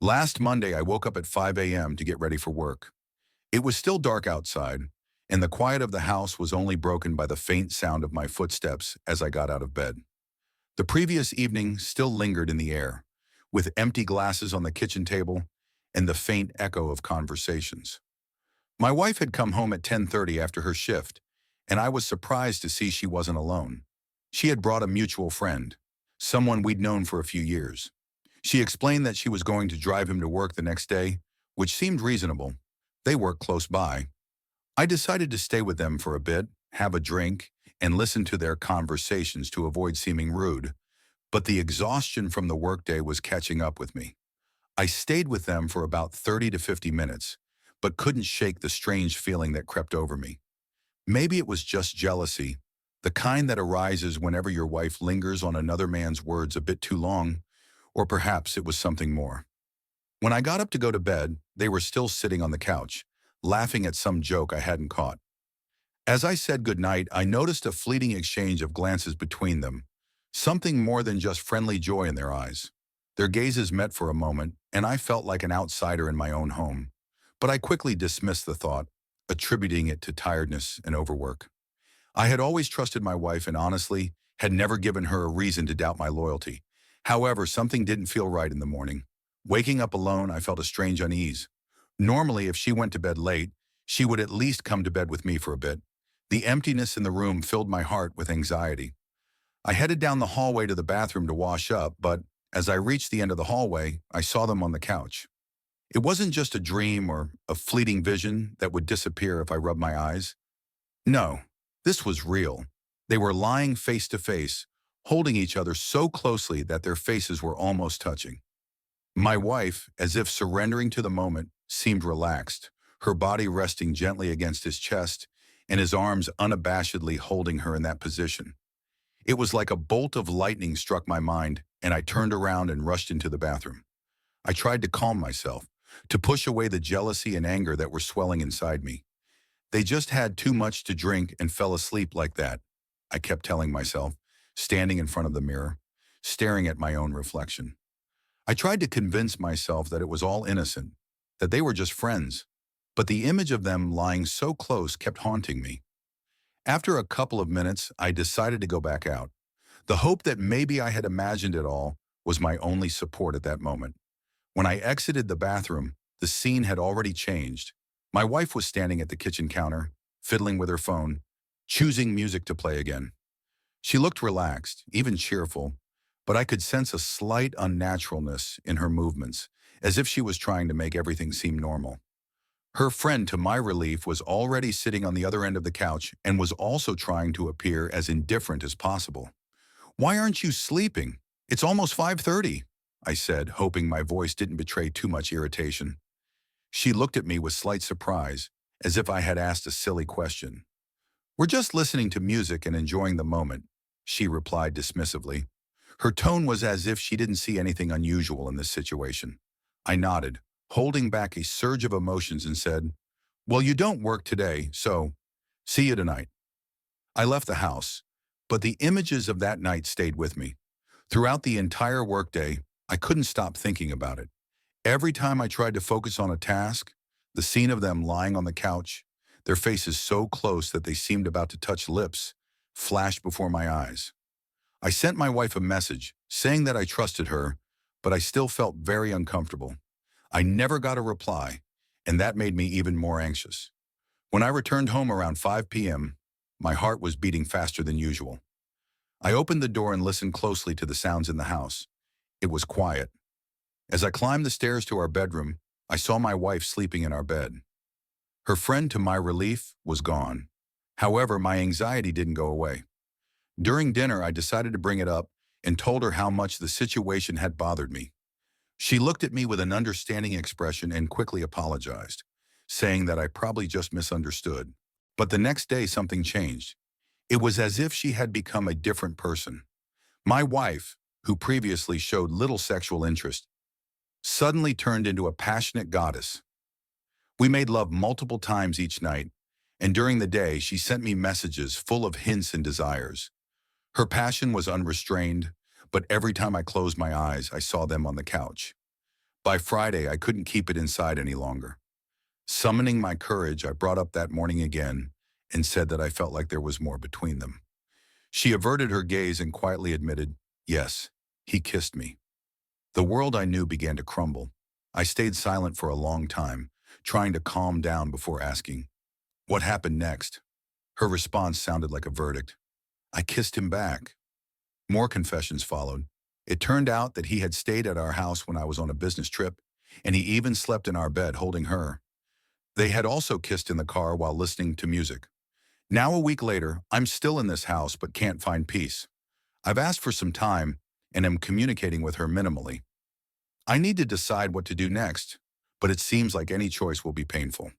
Last Monday, I woke up at 5 a.m. to get ready for work. It was still dark outside, and the quiet of the house was only broken by the faint sound of my footsteps as I got out of bed. The previous evening still lingered in the air, with empty glasses on the kitchen table and the faint echo of conversations. My wife had come home at 10:30 after her shift, and I was surprised to see she wasn't alone. She had brought a mutual friend, someone we'd known for a few years. She explained that she was going to drive him to work the next day, which seemed reasonable. They worked close by. I decided to stay with them for a bit, have a drink, and listen to their conversations to avoid seeming rude, but the exhaustion from the workday was catching up with me. I stayed with them for about 30 to 50 minutes, but couldn't shake the strange feeling that crept over me. Maybe it was just jealousy, the kind that arises whenever your wife lingers on another man's words a bit too long, or perhaps it was something more. When I got up to go to bed, they were still sitting on the couch, laughing at some joke I hadn't caught. As I said goodnight, I noticed a fleeting exchange of glances between them, something more than just friendly joy in their eyes. Their gazes met for a moment, and I felt like an outsider in my own home. But I quickly dismissed the thought, attributing it to tiredness and overwork. I had always trusted my wife and honestly had never given her a reason to doubt my loyalty. However, something didn't feel right in the morning. Waking up alone, I felt a strange unease. Normally, if she went to bed late, she would at least come to bed with me for a bit. The emptiness in the room filled my heart with anxiety. I headed down the hallway to the bathroom to wash up, but as I reached the end of the hallway, I saw them on the couch. It wasn't just a dream or a fleeting vision that would disappear if I rubbed my eyes. No, this was real. They were lying face to face, holding each other so closely that their faces were almost touching. My wife, as if surrendering to the moment, seemed relaxed, her body resting gently against his chest and his arms unabashedly holding her in that position. It was like a bolt of lightning struck my mind, and I turned around and rushed into the bathroom. I tried to calm myself, to push away the jealousy and anger that were swelling inside me. They just had too much to drink and fell asleep like that, I kept telling myself, standing in front of the mirror, staring at my own reflection. I tried to convince myself that it was all innocent, that they were just friends, but the image of them lying so close kept haunting me. After a couple of minutes, I decided to go back out. The hope that maybe I had imagined it all was my only support at that moment. When I exited the bathroom, the scene had already changed. My wife was standing at the kitchen counter, fiddling with her phone, choosing music to play again. She looked relaxed, even cheerful, but I could sense a slight unnaturalness in her movements, as if she was trying to make everything seem normal. Her friend, to my relief, was already sitting on the other end of the couch and was also trying to appear as indifferent as possible. "Why aren't you sleeping? It's almost 5:30, I said, hoping my voice didn't betray too much irritation. She looked at me with slight surprise, as if I had asked a silly question. "We're just listening to music and enjoying the moment," she replied dismissively. Her tone was as if she didn't see anything unusual in this situation. I nodded, holding back a surge of emotions, and said, "Well, you don't work today, so see you tonight." I left the house, but the images of that night stayed with me. Throughout the entire workday, I couldn't stop thinking about it. Every time I tried to focus on a task, the scene of them lying on the couch, their faces so close that they seemed about to touch lips, flashed before my eyes. I sent my wife a message saying that I trusted her, but I still felt very uncomfortable. I never got a reply, and that made me even more anxious. When I returned home around 5 p.m., my heart was beating faster than usual. I opened the door and listened closely to the sounds in the house. It was quiet. As I climbed the stairs to our bedroom, I saw my wife sleeping in our bed. Her friend, to my relief, was gone. However, my anxiety didn't go away. During dinner, I decided to bring it up and told her how much the situation had bothered me. She looked at me with an understanding expression and quickly apologized, saying that I probably just misunderstood. But the next day, something changed. It was as if she had become a different person. My wife, who previously showed little sexual interest, suddenly turned into a passionate goddess. We made love multiple times each night, and during the day she sent me messages full of hints and desires. Her passion was unrestrained, but every time I closed my eyes, I saw them on the couch. By Friday, I couldn't keep it inside any longer. Summoning my courage, I brought up that morning again and said that I felt like there was more between them. She averted her gaze and quietly admitted, yes, he kissed me. The world I knew began to crumble. I stayed silent for a long time, trying to calm down before asking, what happened next? Her response sounded like a verdict. I kissed him back. More confessions followed. It turned out that he had stayed at our house when I was on a business trip, and he even slept in our bed holding her. They had also kissed in the car while listening to music. Now a week later, I'm still in this house but can't find peace. I've asked for some time and am communicating with her minimally. I need to decide what to do next, but it seems like any choice will be painful.